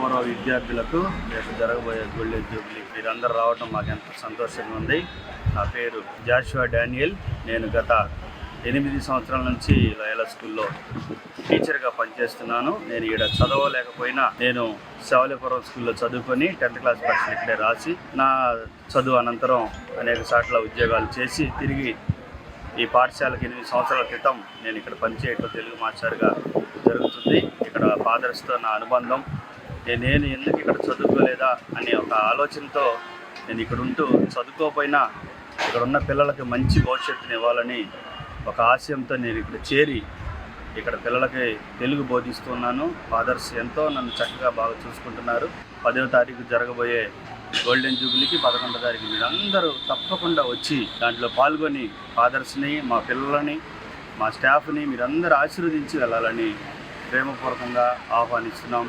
పూర్వ విద్యార్థులకు రేపు జరగబోయే గోల్డెన్ జూబ్లీ మీరందరూ రావడం మాకు ఎంతో సంతోషంగా ఉంది. నా పేరు జాషువా డానియల్. నేను గత 8 సంవత్సరాల నుంచి లోయలా స్కూల్లో టీచర్గా పనిచేస్తున్నాను. నేను ఇక్కడ చదవలేకపోయినా నేను శివాలయపురం స్కూల్లో చదువుకొని 10th క్లాస్ పరీక్షలు ఇక్కడే రాసి నా చదువు అనంతరం అనేక చోట్ల ఉద్యోగాలు చేసి తిరిగి ఈ పాఠశాలకు 8 సంవత్సరాల క్రితం నేను ఇక్కడ పనిచేయటం తెలుగు మాస్టర్గా జరుగుతుంది. ఇక్కడ ఫాదర్స్తో నా అనుబంధం, నేను ఎందుకు ఇక్కడ చదువుకోలేదా అనే ఒక ఆలోచనతో నేను ఇక్కడ ఉంటూ చదువుకోకపోయినా ఇక్కడ ఉన్న పిల్లలకి మంచి భవిష్యత్తుని ఇవ్వాలని ఒక ఆశయంతో నేను ఇక్కడ చేరి ఇక్కడ పిల్లలకి తెలుగు బోధిస్తున్నాను. ఫాదర్స్ ఎంతో నన్ను చక్కగా బాగా చూసుకుంటున్నారు. 10వ తారీఖు జరగబోయే గోల్డెన్ జూబ్లీకి 11వ తారీఖు మీరందరూ తప్పకుండా వచ్చి దాంట్లో పాల్గొని ఫాదర్స్ని, మా పిల్లలని, మా స్టాఫ్ని మీరందరూ ఆశీర్వదించి వెళ్ళాలని ప్రేమపూర్వకంగా ఆహ్వానిస్తున్నాం.